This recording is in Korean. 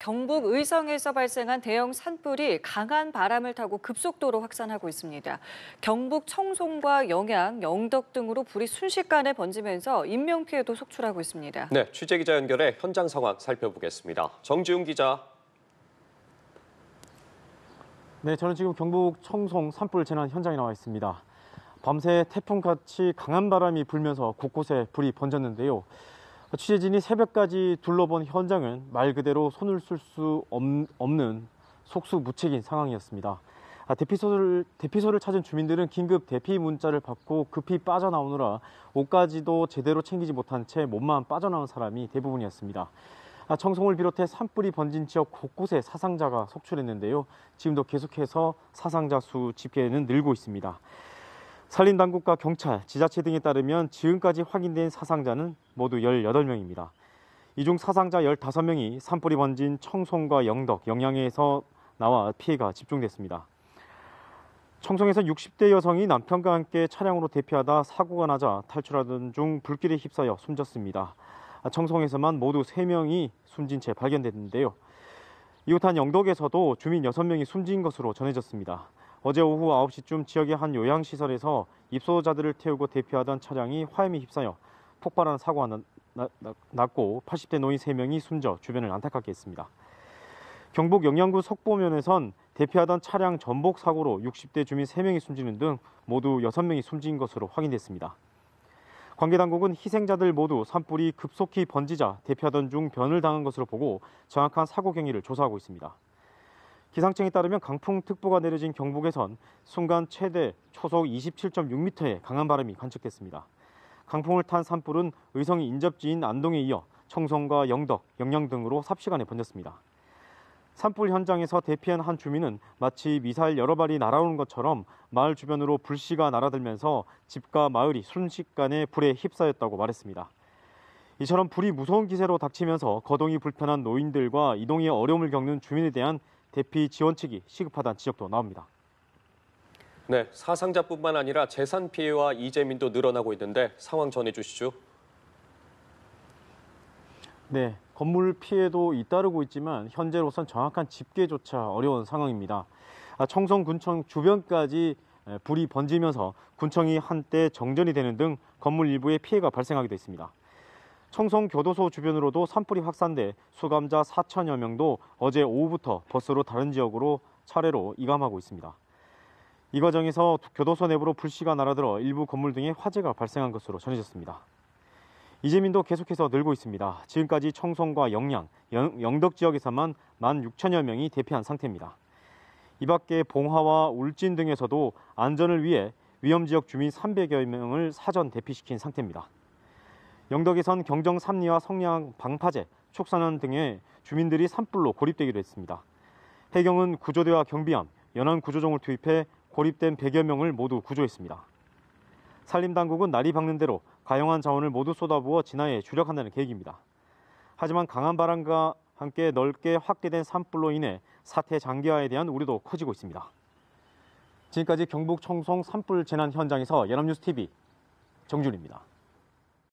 경북 의성에서 발생한 대형 산불이 강한 바람을 타고 급속도로 확산하고 있습니다. 경북 청송과 영양, 영덕 등으로 불이 순식간에 번지면서 인명피해도 속출하고 있습니다. 네, 취재기자 연결해 현장 상황 살펴보겠습니다. 정지웅 기자. 네, 저는 지금 경북 청송 산불 재난 현장에 나와 있습니다. 밤새 태풍같이 강한 바람이 불면서 곳곳에 불이 번졌는데요. 취재진이 새벽까지 둘러본 현장은 말 그대로 손을 쓸 수 없는 속수무책인 상황이었습니다. 대피소를 찾은 주민들은 긴급 대피 문자를 받고 급히 빠져나오느라 옷까지도 제대로 챙기지 못한 채 몸만 빠져나온 사람이 대부분이었습니다. 청송을 비롯해 산불이 번진 지역 곳곳에 사상자가 속출했는데요. 지금도 계속해서 사상자 수 집계는 늘고 있습니다. 산림당국과 경찰, 지자체 등에 따르면 지금까지 확인된 사상자는 모두 18명입니다. 이 중 사상자 15명이 산불이 번진 청송과 영덕, 영양에서 나와 피해가 집중됐습니다. 청송에서 60대 여성이 남편과 함께 차량으로 대피하다 사고가 나자 탈출하던 중 불길에 휩싸여 숨졌습니다. 청송에서만 모두 3명이 숨진 채 발견됐는데요. 이웃한 영덕에서도 주민 6명이 숨진 것으로 전해졌습니다. 어제 오후 9시쯤 지역의 한 요양시설에서 입소자들을 태우고 대피하던 차량이 화염에 휩싸여 폭발하는 사고가 났고 80대 노인 3명이 숨져 주변을 안타깝게 했습니다. 경북 영양구 석보면에선 대피하던 차량 전복 사고로 60대 주민 3명이 숨지는 등 모두 6명이 숨진 것으로 확인됐습니다. 관계당국은 희생자들 모두 산불이 급속히 번지자 대피하던 중 변을 당한 것으로 보고 정확한 사고 경위를 조사하고 있습니다. 기상청에 따르면 강풍특보가 내려진 경북에선 순간 최대 초속 27.6m의 강한 바람이 관측됐습니다. 강풍을 탄 산불은 의성이 인접지인 안동에 이어 청송과 영덕, 영양 등으로 삽시간에 번졌습니다. 산불 현장에서 대피한 한 주민은 마치 미사일 여러 발이 날아오는 것처럼 마을 주변으로 불씨가 날아들면서 집과 마을이 순식간에 불에 휩싸였다고 말했습니다. 이처럼 불이 무서운 기세로 닥치면서 거동이 불편한 노인들과 이동에 어려움을 겪는 주민에 대한 대피 지원책이 시급하다는 지적도 나옵니다. 네, 사상자뿐만 아니라 재산 피해와 이재민도 늘어나고 있는데 상황 전해주시죠. 네, 건물 피해도 잇따르고 있지만 현재로선 정확한 집계조차 어려운 상황입니다. 청송군청 주변까지 불이 번지면서 군청이 한때 정전이 되는 등 건물 일부에 피해가 발생하기도 했습니다. 청송교도소 주변으로도 산불이 확산돼 수감자 4천여 명도 어제 오후부터 버스로 다른 지역으로 차례로 이감하고 있습니다. 이 과정에서 교도소 내부로 불씨가 날아들어 일부 건물 등에 화재가 발생한 것으로 전해졌습니다. 이재민도 계속해서 늘고 있습니다. 지금까지 청송과 영양, 영덕 지역에서만 16,000여 명이 대피한 상태입니다. 이 밖에 봉화와 울진 등에서도 안전을 위해 위험지역 주민 300여 명을 사전 대피시킨 상태입니다. 영덕에선 경정 삼리와 성량 방파제, 축산원 등의 주민들이 산불로 고립되기도 했습니다. 해경은 구조대와 경비함, 연안 구조종을 투입해 고립된 100여 명을 모두 구조했습니다. 산림당국은 날이 밝는 대로 가용한 자원을 모두 쏟아부어 진화에 주력한다는 계획입니다. 하지만 강한 바람과 함께 넓게 확대된 산불로 인해 사태 장기화에 대한 우려도 커지고 있습니다. 지금까지 경북 청송 산불 재난 현장에서 연합뉴스TV 정준입니다.